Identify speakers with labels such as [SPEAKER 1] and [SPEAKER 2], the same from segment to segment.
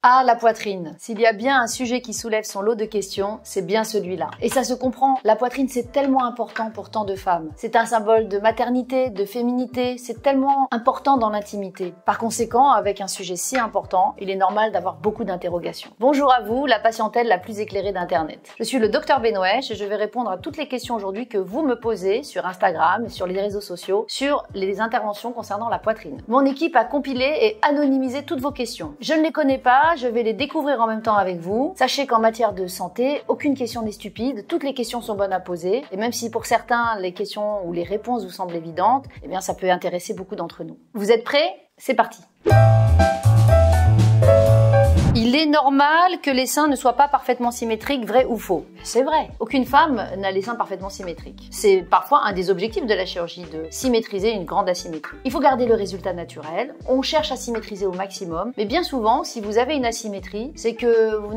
[SPEAKER 1] Ah, la poitrine. S'il y a bien un sujet qui soulève son lot de questions, c'est bien celui-là. Et ça se comprend, la poitrine c'est tellement important pour tant de femmes. C'est un symbole de maternité, de féminité, c'est tellement important dans l'intimité. Par conséquent, avec un sujet si important, il est normal d'avoir beaucoup d'interrogations. Bonjour à vous, la patientèle la plus éclairée d'Internet. Je suis le Dr Benoëch et je vais répondre à toutes les questions aujourd'hui que vous me posez sur Instagram, sur les réseaux sociaux, sur les interventions concernant la poitrine. Mon équipe a compilé et anonymisé toutes vos questions. Je ne les connais pas, je vais les découvrir en même temps avec vous. Sachez qu'en matière de santé, aucune question n'est stupide, toutes les questions sont bonnes à poser, et même si pour certains les questions ou les réponses vous semblent évidentes, eh bien ça peut intéresser beaucoup d'entre nous. Vous êtes prêts? C'est parti! Il est normal que les seins ne soient pas parfaitement symétriques, vrai ou faux? C'est vrai. Aucune femme n'a les seins parfaitement symétriques. C'est parfois un des objectifs de la chirurgie, de symétriser une grande asymétrie. Il faut garder le résultat naturel. On cherche à symétriser au maximum. Mais bien souvent, si vous avez une asymétrie, c'est que vous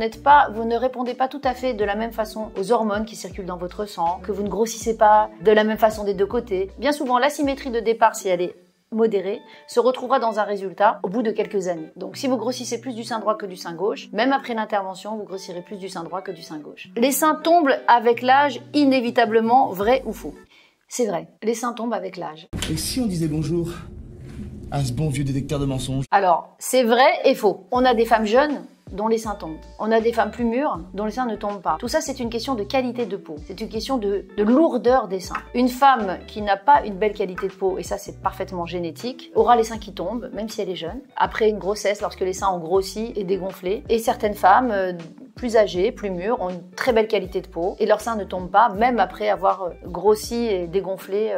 [SPEAKER 1] ne répondez pas tout à fait de la même façon aux hormones qui circulent dans votre sang, que vous ne grossissez pas de la même façon des deux côtés. Bien souvent, l'asymétrie de départ, si elle est modéré, se retrouvera dans un résultat au bout de quelques années. Donc si vous grossissez plus du sein droit que du sein gauche, même après l'intervention, vous grossirez plus du sein droit que du sein gauche. Les seins tombent avec l'âge, inévitablement, vrai ou faux? C'est vrai, les seins tombent avec l'âge.
[SPEAKER 2] Et si on disait bonjour à ce bon vieux détecteur de mensonges?
[SPEAKER 1] Alors, c'est vrai et faux. On a des femmes jeunes dont les seins tombent. On a des femmes plus mûres dont les seins ne tombent pas. Tout ça, c'est une question de qualité de peau. C'est une question de lourdeur des seins. Une femme qui n'a pas une belle qualité de peau, et ça c'est parfaitement génétique, aura les seins qui tombent, même si elle est jeune, après une grossesse, lorsque les seins ont grossi et dégonflé. Et certaines femmes plus âgées, plus mûres, ont une très belle qualité de peau et leurs seins ne tombent pas, même après avoir grossi et dégonflé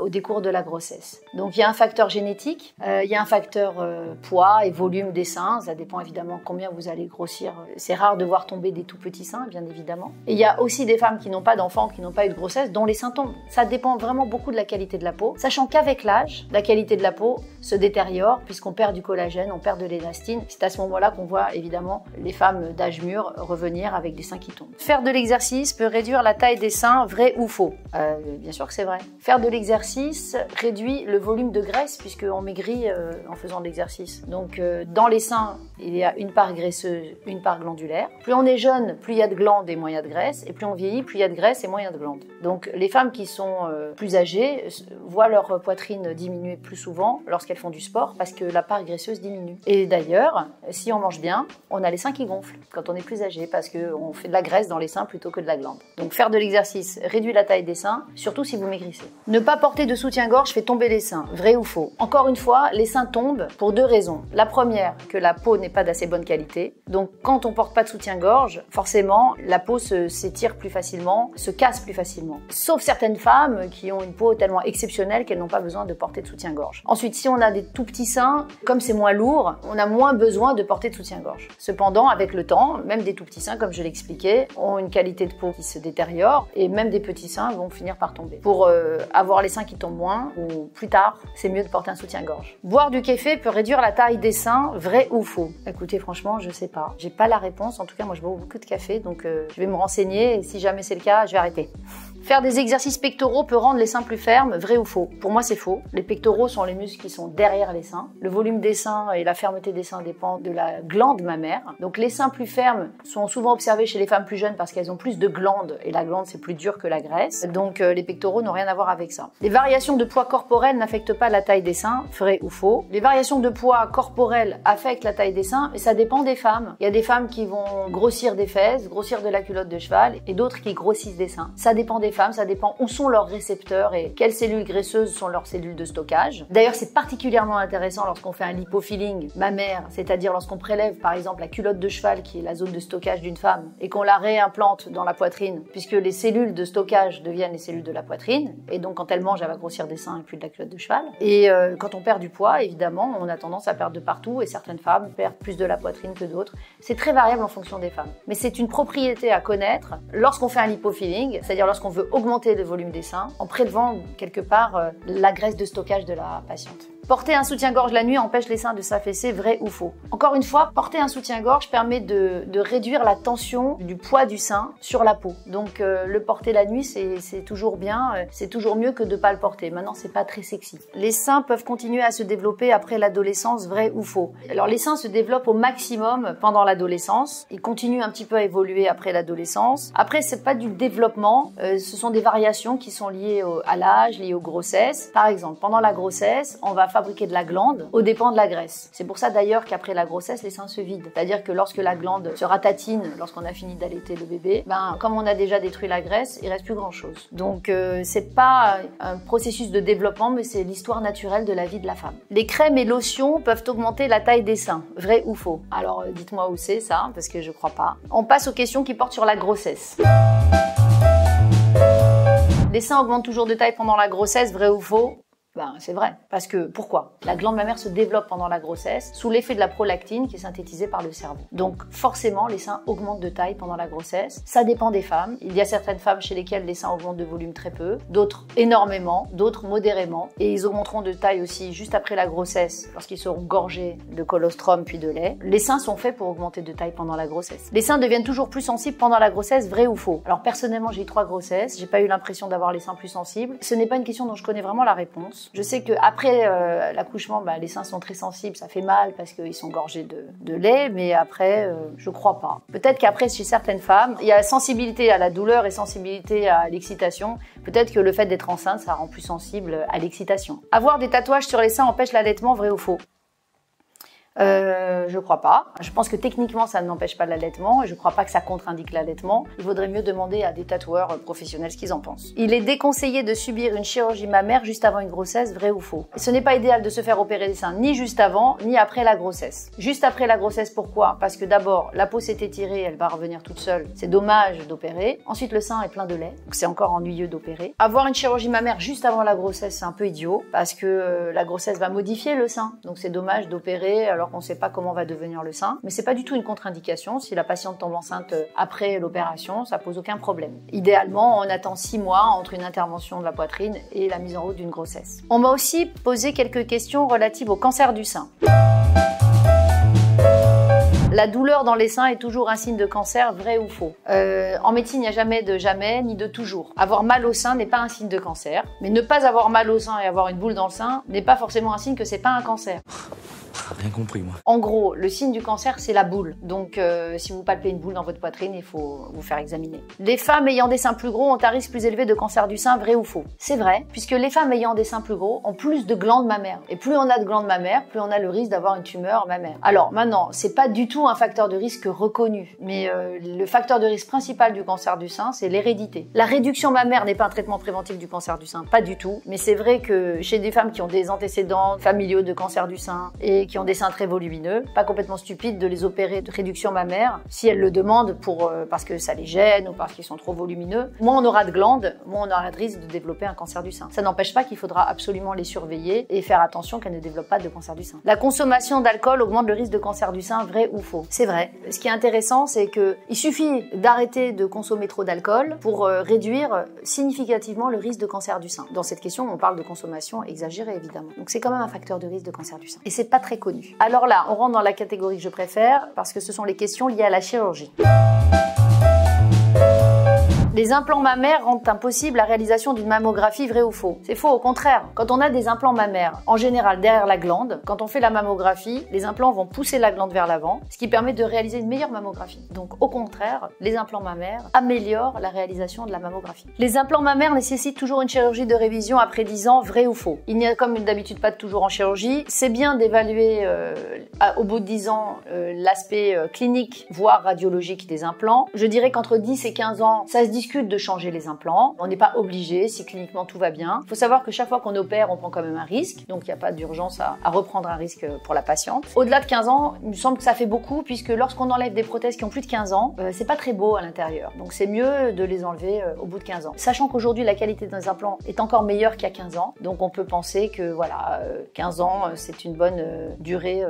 [SPEAKER 1] au décours de la grossesse. Donc il y a un facteur génétique, il y a un facteur poids et volume des seins, ça dépend évidemment combien vous allez grossir. C'est rare de voir tomber des tout petits seins, bien évidemment. Et il y a aussi des femmes qui n'ont pas d'enfants, qui n'ont pas eu de grossesse, dont les seins tombent. Ça dépend vraiment beaucoup de la qualité de la peau, sachant qu'avec l'âge, la qualité de la peau se détériore puisqu'on perd du collagène, on perd de l'élastine. C'est à ce moment-là qu'on voit évidemment les femmes d'âge mûr revenir avec des seins qui tombent. Faire de l'exercice peut réduire la taille des seins, vrai ou faux? Bien sûr que c'est vrai. Faire de l'exercice réduit le volume de graisse puisqu'on maigrit en faisant de l'exercice. Donc dans les seins, il y a une part graisseuse, une part glandulaire. Plus on est jeune, plus il y a de glandes et moins il y a de graisse. Et plus on vieillit, plus il y a de graisse et moins il y a de glandes. Donc les femmes qui sont plus âgées voient leur poitrine diminuer plus souvent lorsqu'elles font du sport parce que la part graisseuse diminue. Et d'ailleurs, si on mange bien, on a les seins qui gonflent quand on est plus âgé parce qu'on fait de la graisse dans les seins plutôt que de la glande. Donc faire de l'exercice réduit la taille des seins, surtout si vous maigrissez. Ne pas porter de soutien-gorge fait tomber les seins, vrai ou faux? Encore une fois, les seins tombent pour deux raisons. La première, que la peau n'est pas d'assez bonne qualité. Donc quand on porte pas de soutien-gorge, forcément, la peau s'étire plus facilement, se casse plus facilement. Sauf certaines femmes qui ont une peau tellement exceptionnelle qu'elles n'ont pas besoin de porter de soutien-gorge. Ensuite, si on a des tout petits seins, comme c'est moins lourd, on a moins besoin de porter de soutien-gorge. Cependant, avec le temps, même des tout petits seins, comme je l'expliquais, ont une qualité de peau qui se détériore et même des petits seins vont finir par tomber. Pour avoir les seins qui tombent moins ou plus tard, c'est mieux de porter un soutien-gorge. Boire du café peut réduire la taille des seins, vrai ou faux? Écoutez, franchement, je sais pas. J'ai pas la réponse. En tout cas, moi, je bois beaucoup de café, donc je vais me renseigner et si jamais c'est le cas, je vais arrêter. Faire des exercices pectoraux peut rendre les seins plus fermes, vrai ou faux? Pour moi, c'est faux. Les pectoraux sont les muscles qui sont derrière les seins. Le volume des seins et la fermeté des seins dépendent de la glande mammaire. Donc les seins plus fermes sont souvent observés chez les femmes plus jeunes parce qu'elles ont plus de glandes et la glande c'est plus dur que la graisse. Donc les pectoraux n'ont rien à voir avec ça. Les variations de poids corporel n'affectent pas la taille des seins, vrai ou faux? Les variations de poids corporel affectent la taille des seins et ça dépend des femmes. Il y a des femmes qui vont grossir des fesses, grossir de la culotte de cheval et d'autres qui grossissent des seins. Ça dépend des femmes, ça dépend où sont leurs récepteurs et quelles cellules graisseuses sont leurs cellules de stockage. D'ailleurs, c'est particulièrement intéressant lorsqu'on fait un lipofilling mammaire, c'est-à-dire lorsqu'on prélève par exemple la culotte de cheval qui est la zone de stockage d'une femme et qu'on la réimplante dans la poitrine puisque les cellules de stockage deviennent les cellules de la poitrine et donc quand elle mange, elle va grossir des seins et plus de la culotte de cheval. Et quand on perd du poids, évidemment, on a tendance à perdre de partout et certaines femmes perdent plus de la poitrine que d'autres. C'est très variable en fonction des femmes. Mais c'est une propriété à connaître lorsqu'on fait un lipofilling, c'est-à-dire lorsqu'on veut augmenter le volume des seins en prélevant quelque part la graisse de stockage de la patiente. Porter un soutien-gorge la nuit empêche les seins de s'affaisser, vrai ou faux? Encore une fois, porter un soutien-gorge permet de réduire la tension du poids du sein sur la peau. Donc le porter la nuit, c'est toujours bien, c'est toujours mieux que de pas le porter. Maintenant, c'est pas très sexy. Les seins peuvent continuer à se développer après l'adolescence, vrai ou faux? Alors les seins se développent au maximum pendant l'adolescence. Ils continuent un petit peu à évoluer après l'adolescence. Après, c'est pas du développement, ce sont des variations qui sont liées à l'âge, liées aux grossesses. Par exemple, pendant la grossesse, on va fabriquer de la glande aux dépens de la graisse. C'est pour ça d'ailleurs qu'après la grossesse, les seins se vident. C'est-à-dire que lorsque la glande se ratatine, lorsqu'on a fini d'allaiter le bébé, comme on a déjà détruit la graisse, il reste plus grand-chose. Donc c'est pas un processus de développement, mais c'est l'histoire naturelle de la vie de la femme. Les crèmes et lotions peuvent augmenter la taille des seins, vrai ou faux? Alors dites-moi où c'est ça, parce que je crois pas. On passe aux questions qui portent sur la grossesse. Les seins augmentent toujours de taille pendant la grossesse, vrai ou faux? C'est vrai. Parce que, pourquoi? La glande mammaire se développe pendant la grossesse sous l'effet de la prolactine qui est synthétisée par le cerveau. Donc, forcément, les seins augmentent de taille pendant la grossesse. Ça dépend des femmes. Il y a certaines femmes chez lesquelles les seins augmentent de volume très peu, d'autres énormément, d'autres modérément. Et ils augmenteront de taille aussi juste après la grossesse, lorsqu'ils seront gorgés de colostrum puis de lait. Les seins sont faits pour augmenter de taille pendant la grossesse. Les seins deviennent toujours plus sensibles pendant la grossesse, vrai ou faux? Alors, personnellement, j'ai eu 3 grossesses. J'ai pas eu l'impression d'avoir les seins plus sensibles. Ce n'est pas une question dont je connais vraiment la réponse. Je sais qu'après l'accouchement, les seins sont très sensibles, ça fait mal parce qu'ils sont gorgés de lait, mais après, je crois pas. Peut-être qu'après, chez certaines femmes, il y a sensibilité à la douleur et sensibilité à l'excitation. Peut-être que le fait d'être enceinte, ça rend plus sensible à l'excitation. Avoir des tatouages sur les seins empêche l'allaitement, vrai ou faux? Je crois pas. Je pense que techniquement ça n'empêche pas l'allaitement et je crois pas que ça contre-indique l'allaitement. Il vaudrait mieux demander à des tatoueurs professionnels ce qu'ils en pensent. Il est déconseillé de subir une chirurgie mammaire juste avant une grossesse, vrai ou faux? Ce n'est pas idéal de se faire opérer les seins ni juste avant ni après la grossesse. Juste après la grossesse, pourquoi? Parce que d'abord la peau s'est étirée, elle va revenir toute seule. C'est dommage d'opérer. Ensuite le sein est plein de lait, donc c'est encore ennuyeux d'opérer. Avoir une chirurgie mammaire juste avant la grossesse, c'est un peu idiot parce que la grossesse va modifier le sein. Donc c'est dommage d'opérer alors qu'on ne sait pas comment va devenir le sein, mais c'est pas du tout une contre-indication. Si la patiente tombe enceinte après l'opération, ça pose aucun problème. Idéalement, on attend 6 mois entre une intervention de la poitrine et la mise en route d'une grossesse. On m'a aussi posé quelques questions relatives au cancer du sein. La douleur dans les seins est toujours un signe de cancer, vrai ou faux? En médecine, il n'y a jamais de jamais ni de toujours. Avoir mal au sein n'est pas un signe de cancer, mais ne pas avoir mal au sein et avoir une boule dans le sein n'est pas forcément un signe que c'est pas un cancer.
[SPEAKER 2] Rien compris, moi.
[SPEAKER 1] En gros, le signe du cancer, c'est la boule. Donc, si vous palpez une boule dans votre poitrine, il faut vous faire examiner. Les femmes ayant des seins plus gros ont un risque plus élevé de cancer du sein, vrai ou faux? C'est vrai, puisque les femmes ayant des seins plus gros ont plus de glandes mammaires. Et plus on a de glandes mammaires, plus on a le risque d'avoir une tumeur mammaire. Alors, maintenant, c'est pas du tout un facteur de risque reconnu. Mais le facteur de risque principal du cancer du sein, c'est l'hérédité. La réduction mammaire n'est pas un traitement préventif du cancer du sein, pas du tout. Mais c'est vrai que chez des femmes qui ont des antécédents familiaux de cancer du sein et qui ont des seins très volumineux, pas complètement stupide de les opérer de réduction mammaire si elles le demandent parce que ça les gêne ou parce qu'ils sont trop volumineux. Moins on aura de glandes, moins on aura de risque de développer un cancer du sein. Ça n'empêche pas qu'il faudra absolument les surveiller et faire attention qu'elles ne développent pas de cancer du sein. La consommation d'alcool augmente le risque de cancer du sein, vrai ou faux? C'est vrai. Ce qui est intéressant, c'est qu'il suffit d'arrêter de consommer trop d'alcool pour réduire significativement le risque de cancer du sein. Dans cette question, on parle de consommation exagérée, évidemment. Donc c'est quand même un facteur de risque de cancer du sein. Et c'est pas très connu. Alors là, on rentre dans la catégorie que je préfère parce que ce sont les questions liées à la chirurgie. Les implants mammaires rendent impossible la réalisation d'une mammographie, vrai ou faux? C'est faux, au contraire. Quand on a des implants mammaires, en général derrière la glande, quand on fait la mammographie, les implants vont pousser la glande vers l'avant, ce qui permet de réaliser une meilleure mammographie. Donc au contraire, les implants mammaires améliorent la réalisation de la mammographie. Les implants mammaires nécessitent toujours une chirurgie de révision après 10 ans, vrai ou faux? Il n'y a comme d'habitude pas de toujours en chirurgie. C'est bien d'évaluer au bout de 10 ans l'aspect clinique, voire radiologique des implants. Je dirais qu'entre 10 et 15 ans, ça se discute de changer les implants. On n'est pas obligé si cliniquement tout va bien. Il faut savoir que chaque fois qu'on opère, on prend quand même un risque. Donc il n'y a pas d'urgence à reprendre un risque pour la patiente. Au-delà de 15 ans, il me semble que ça fait beaucoup puisque lorsqu'on enlève des prothèses qui ont plus de 15 ans, c'est pas très beau à l'intérieur. Donc c'est mieux de les enlever au bout de 15 ans. Sachant qu'aujourd'hui la qualité des implants est encore meilleure qu'il y a 15 ans. Donc on peut penser que voilà, 15 ans c'est une bonne durée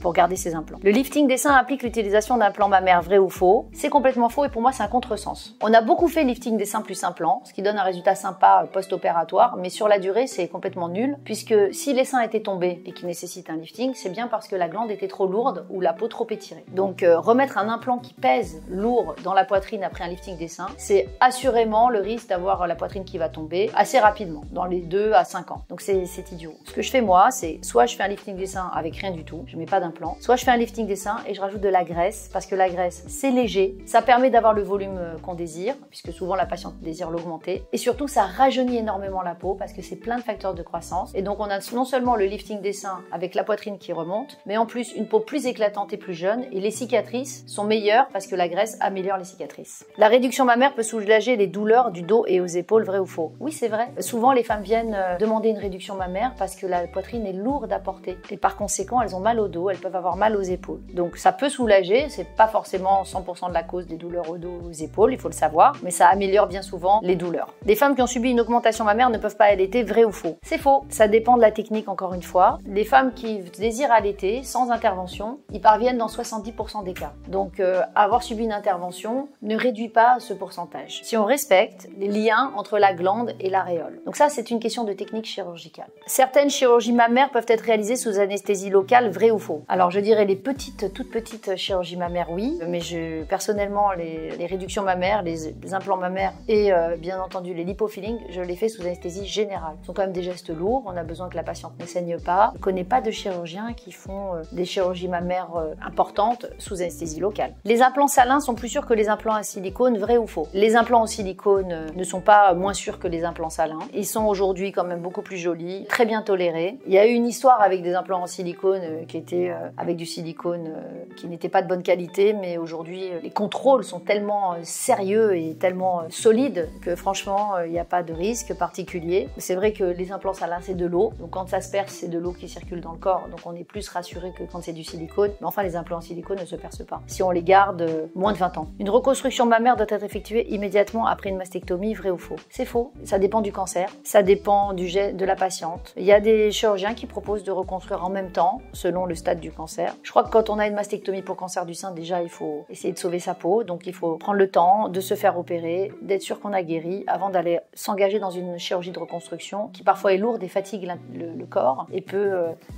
[SPEAKER 1] pour garder ces implants. Le lifting des seins implique l'utilisation d'implants mammaires, vrai ou faux? C'est complètement faux et pour moi c'est un contresens. On a beaucoup beaucoup fait lifting des seins plus implant, ce qui donne un résultat sympa post-opératoire, mais sur la durée, c'est complètement nul, puisque si les seins étaient tombés et qui nécessitent un lifting, c'est bien parce que la glande était trop lourde ou la peau trop étirée. Donc remettre un implant qui pèse lourd dans la poitrine après un lifting des seins, c'est assurément le risque d'avoir la poitrine qui va tomber assez rapidement, dans les 2 à 5 ans. Donc c'est idiot. Ce que je fais moi, c'est soit je fais un lifting des seins avec rien du tout, je mets pas d'implant, soit je fais un lifting des seins et je rajoute de la graisse, parce que la graisse, c'est léger, ça permet d'avoir le volume qu'on désire, puisque souvent la patiente désire l'augmenter, et surtout ça rajeunit énormément la peau, parce que c'est plein de facteurs de croissance, et donc on a non seulement le lifting des seins avec la poitrine qui remonte, mais en plus une peau plus éclatante et plus jeune, et les cicatrices sont meilleures parce que la graisse améliore les cicatrices. La réduction mammaire peut soulager les douleurs du dos et aux épaules, vrai ou faux? Oui, c'est vrai. Souvent les femmes viennent demander une réduction mammaire parce que la poitrine est lourde à porter, et par conséquent elles ont mal au dos, elles peuvent avoir mal aux épaules. Donc ça peut soulager, c'est pas forcément 100% de la cause des douleurs au dos ou aux épaules, il faut le savoir, mais ça améliore bien souvent les douleurs. Les femmes qui ont subi une augmentation mammaire ne peuvent pas allaiter, vrai ou faux? C'est faux. Ça dépend de la technique encore une fois. Les femmes qui désirent allaiter sans intervention, y parviennent dans 70% des cas. Donc avoir subi une intervention ne réduit pas ce pourcentage. Si on respecte les liens entre la glande et l'aréole. Donc ça, c'est une question de technique chirurgicale. Certaines chirurgies mammaires peuvent être réalisées sous anesthésie locale, vrai ou faux? Alors je dirais les toutes petites chirurgies mammaires, oui, mais personnellement les réductions mammaires, les implants mammaires et bien entendu les lipofillings, je les fais sous anesthésie générale. Ce sont quand même des gestes lourds, on a besoin que la patiente ne saigne pas. Je ne connais pas de chirurgiens qui font des chirurgies mammaires importantes sous anesthésie locale. Les implants salins sont plus sûrs que les implants à silicone, vrai ou faux? Les implants en silicone ne sont pas moins sûrs que les implants salins. Ils sont aujourd'hui quand même beaucoup plus jolis, très bien tolérés. Il y a eu une histoire avec des implants en silicone qui étaient avec du silicone qui n'était pas de bonne qualité, mais aujourd'hui les contrôles sont tellement sérieux et tellement solides que franchement il n'y a pas de risque particulier. C'est vrai que les implants salins c'est de l'eau, donc quand ça se perce c'est de l'eau qui circule dans le corps, donc on est plus rassuré que quand c'est du silicone, mais enfin les implants en silicone ne se percent pas si on les garde moins de 20 ans. Une reconstruction mammaire doit être effectuée immédiatement après une mastectomie, vrai ou faux? C'est faux, ça dépend du cancer, ça dépend de la patiente. Il y a des chirurgiens qui proposent de reconstruire en même temps selon le stade du cancer. Je crois que quand on a une mastectomie pour cancer du sein, déjà il faut essayer de sauver sa peau, donc il faut prendre le temps de se faire opérer, d'être sûr qu'on a guéri avant d'aller s'engager dans une chirurgie de reconstruction qui parfois est lourde et fatigue le corps et peut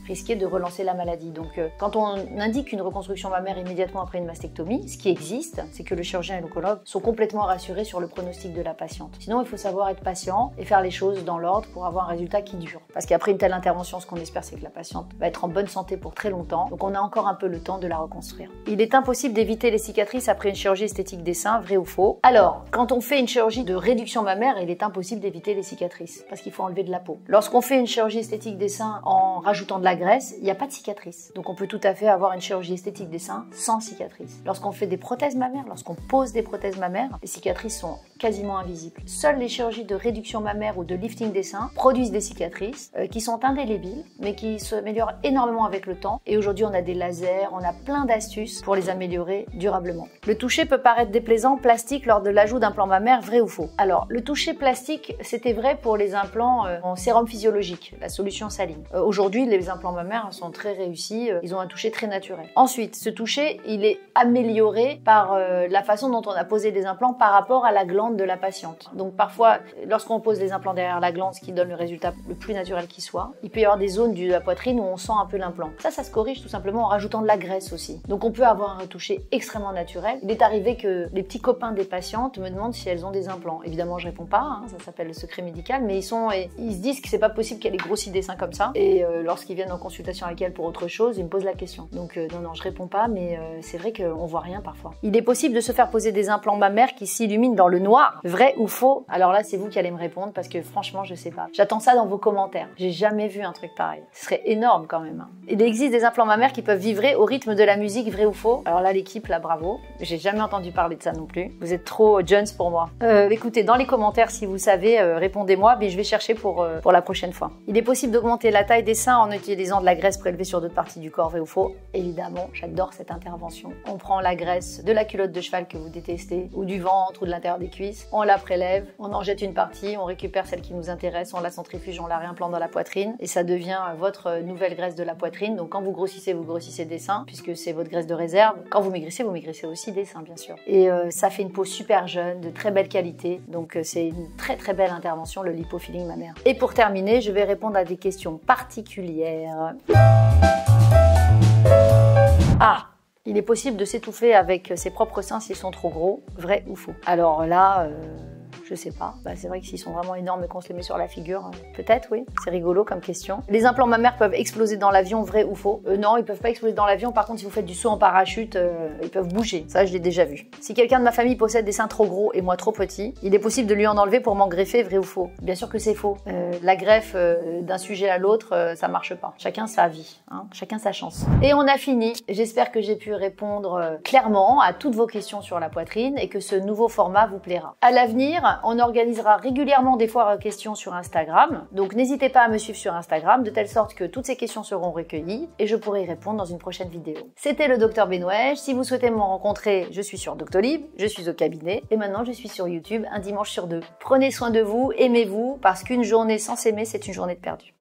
[SPEAKER 1] risquer de relancer la maladie. Donc quand on indique une reconstruction mammaire immédiatement après une mastectomie, ce qui existe, c'est que le chirurgien et l'oncologue sont complètement rassurés sur le pronostic de la patiente. Sinon, il faut savoir être patient et faire les choses dans l'ordre pour avoir un résultat qui dure. Parce qu'après une telle intervention, ce qu'on espère, c'est que la patiente va être en bonne santé pour très longtemps. Donc on a encore un peu le temps de la reconstruire. Il est impossible d'éviter les cicatrices après une chirurgie esthétique des seins, vrai ou faux? Alors, quand on fait une chirurgie de réduction mammaire, il est impossible d'éviter les cicatrices parce qu'il faut enlever de la peau. Lorsqu'on fait une chirurgie esthétique des seins en rajoutant de la graisse, il n'y a pas de cicatrice. Donc on peut tout à fait avoir une chirurgie esthétique des seins sans cicatrice. Lorsqu'on fait des prothèses mammaires, lorsqu'on pose des prothèses mammaires, les cicatrices sont quasiment invisibles. Seules les chirurgies de réduction mammaire ou de lifting des seins produisent des cicatrices qui sont indélébiles, mais qui s'améliorent énormément avec le temps. Et aujourd'hui, on a des lasers, on a plein d'astuces pour les améliorer durablement. Le toucher peut paraître déplaisant, plastique lors de l'ajout d'implants mammaires, vrai ou faux? Alors, le toucher plastique, c'était vrai pour les implants en sérum physiologique, la solution saline. Aujourd'hui, les implants mammaires sont très réussis, ils ont un toucher très naturel. Ensuite, ce toucher, il est amélioré par la façon dont on a posé des implants par rapport à la glande de la patiente. Donc parfois, lorsqu'on pose les implants derrière la glande, ce qui donne le résultat le plus naturel qui soit, il peut y avoir des zones de la poitrine où on sent un peu l'implant. Ça se corrige tout simplement en rajoutant de la graisse aussi. Donc on peut avoir un toucher extrêmement naturel. Il est arrivé que les petits copains des patientes me demandent si elles ont des implants. Évidemment, je réponds pas, hein, ça s'appelle le secret médical, mais ils se disent que c'est pas possible qu'elle ait grossi des seins comme ça. Et lorsqu'ils viennent en consultation avec elle pour autre chose, ils me posent la question. Donc non, je réponds pas, mais c'est vrai qu'on voit rien parfois. Il est possible de se faire poser des implants mammaires qui s'illuminent dans le noir, vrai ou faux? Alors là, c'est vous qui allez me répondre parce que franchement, je sais pas. J'attends ça dans vos commentaires. J'ai jamais vu un truc pareil. Ce serait énorme quand même. Hein. Il existe des implants mammaires qui peuvent vibrer au rythme de la musique, vrai ou faux? Alors là, l'équipe, là, bravo. J'ai jamais entendu parler de ça non plus. Vous êtes trop jeunes pour moi. Écoutez, dans les commentaires, si vous savez, répondez-moi, mais je vais chercher pour la prochaine fois. Il est possible d'augmenter la taille des seins en utilisant de la graisse prélevée sur d'autres parties du corps, vrai ou faux? Évidemment, j'adore cette intervention. On prend la graisse de la culotte de cheval que vous détestez, ou du ventre, ou de l'intérieur des cuisses, on la prélève, on en jette une partie, on récupère celle qui nous intéresse, on la centrifuge, on la réimplante dans la poitrine, et ça devient votre nouvelle graisse de la poitrine. Donc quand vous grossissez des seins, puisque c'est votre graisse de réserve. Quand vous maigrissez aussi des seins, bien sûr. Et ça fait une peau super jeune. jeune, de très belle qualité. Donc c'est une très très belle intervention, le lipofilling mammaire. Et pour terminer, je vais répondre à des questions particulières. Ah, il est possible de s'étouffer avec ses propres seins s'ils sont trop gros, vrai ou faux? Alors là, je sais pas. Bah, c'est vrai que s'ils sont vraiment énormes et qu'on se les met sur la figure, peut-être, oui. C'est rigolo comme question. Les implants mammaires peuvent exploser dans l'avion, vrai ou faux? Non, ils peuvent pas exploser dans l'avion. Par contre, si vous faites du saut en parachute, ils peuvent bouger. Ça, je l'ai déjà vu. Si quelqu'un de ma famille possède des seins trop gros et moi trop petits, il est possible de lui en enlever pour m'en greffer, vrai ou faux? Bien sûr que c'est faux. La greffe d'un sujet à l'autre, ça marche pas. Chacun sa vie, hein. Chacun sa chance. Et on a fini. J'espère que j'ai pu répondre clairement à toutes vos questions sur la poitrine et que ce nouveau format vous plaira. À l'avenir, on organisera régulièrement des foires à questions sur Instagram, donc n'hésitez pas à me suivre sur Instagram de telle sorte que toutes ces questions seront recueillies et je pourrai y répondre dans une prochaine vidéo. C'était le Dr Benouège. Si vous souhaitez me rencontrer, je suis sur Doctolib, je suis au cabinet et maintenant je suis sur YouTube un dimanche sur 2. Prenez soin de vous, aimez-vous, parce qu'une journée sans s'aimer, c'est une journée de perdu.